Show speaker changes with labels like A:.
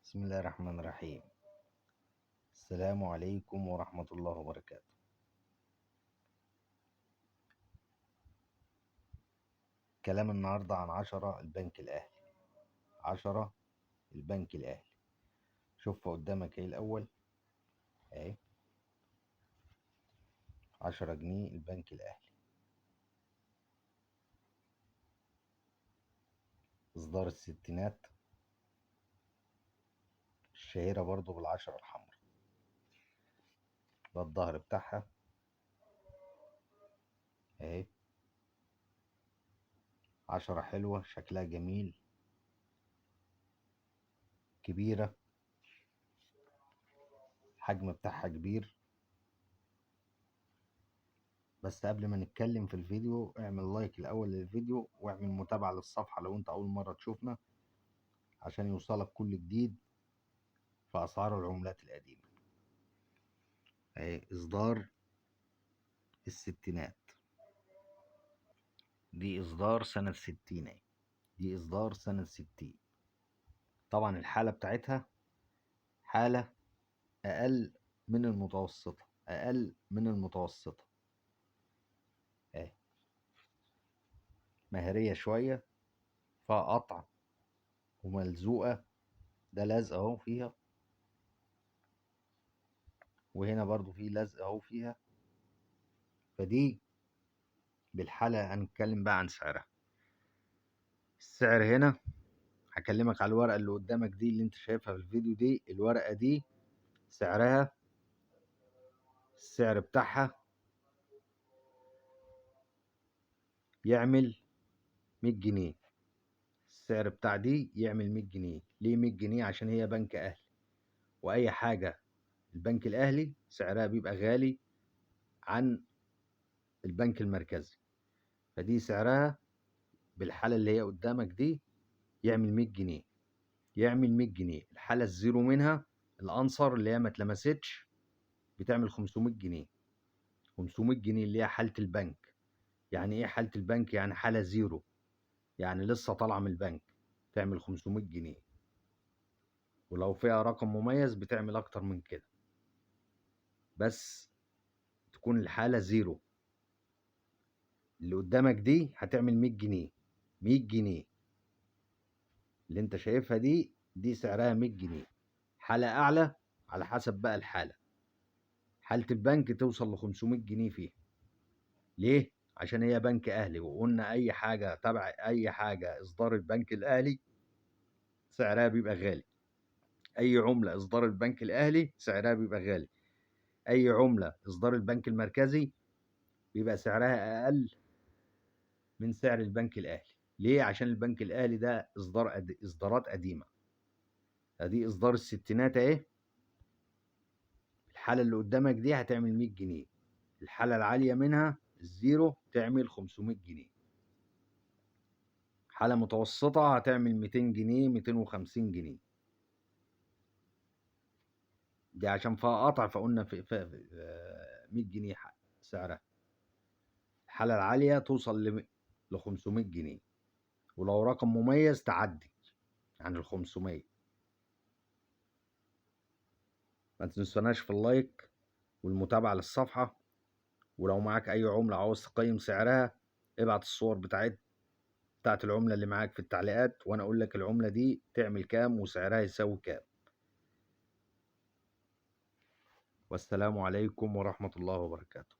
A: بسم الله الرحمن الرحيم. السلام عليكم ورحمة الله وبركاته. كلام النهاردة عن 10 البنك الأهلي. 10 البنك الأهلي. شوفها قدامك ايه الأول اهي. 10 جنيه البنك الأهلي. إصدار الستينات، الشهيرة برضو بالعشرة الحمراء. ده الظهر بتاعها اهي. 10 حلوة، شكلها جميل، كبيرة، الحجم بتاعها كبير. بس قبل ما نتكلم في الفيديو، اعمل لايك الأول للفيديو واعمل متابعة للصفحة لو انت أول مرة تشوفنا، عشان يوصلك كل جديد في أسعار العملات القديمة. أهي إصدار الستينات، دي إصدار سنة 60 أهي. دي إصدار سنة 60. طبعا الحالة بتاعتها حالة أقل من المتوسطة، أقل من المتوسطة أهي. مهرية شوية، فيها قطع وملزوقة. ده لزق أهو فيها، وهنا برضو في لزق أهو فيها. فدي بالحالة هنتكلم بقى عن سعرها. السعر هنا هكلمك على الورقة اللي قدامك دي، اللي انت شايفها في الفيديو دي. الورقة دي سعرها، السعر بتاعها يعمل 100 جنيه. السعر بتاع دي يعمل 100 جنيه. ليه 100 جنيه؟ عشان هي بنك أهلي، وأي حاجة البنك الأهلي سعرها بيبقى غالي عن البنك المركزي. فدي سعرها بالحالة اللي هي قدامك دي يعمل 100 جنيه. يعمل 100 جنيه. الحالة الزيرو منها، الأنصر اللي هي ما اتلمستش، بتعمل 500 جنيه. 500 جنيه اللي هي حالة البنك. يعني إيه حالة البنك؟ يعني حالة زيرو، يعني لسه طالعة من البنك، تعمل 500 جنيه. ولو فيها رقم مميز بتعمل أكتر من كده، بس تكون الحالة زيرو. اللي قدامك دي هتعمل 100 جنيه. 100 جنيه اللي انت شايفها دي سعرها 100 جنيه. حالة أعلى على حسب بقى الحالة. حالة البنك توصل ل 500 جنيه فيها. ليه؟ عشان هي بنك أهلي، وقلنا أي حاجة تبع أي حاجة إصدار البنك الأهلي سعرها بيبقى غالي. أي عملة إصدار البنك الأهلي سعرها بيبقى غالي. أي عملة إصدار البنك المركزي بيبقى سعرها أقل من سعر البنك الأهلي. ليه؟ عشان البنك الأهلي ده إصدارات قديمة. أدي إصدار الستينات أهي. الحالة اللي قدامك دي هتعمل 100 جنيه. الحالة العالية منها الزيرو تعمل 500 جنيه. حالة متوسطة هتعمل 200 جنيه، 250 جنيه. دي عشان فيها قطع فقلنا في 100 جنيه سعرها. الحالة العالية توصل ل 500 جنيه، ولو رقم مميز تعدي عن ال 500. ما تنسوناش في اللايك والمتابعة للصفحة. ولو معاك أي عملة عاوز تقيم سعرها، ابعت الصور بتاعت العملة اللي معاك في التعليقات، وأنا أقول لك العملة دي تعمل كام وسعرها يساوي كام. والسلام عليكم ورحمة الله وبركاته.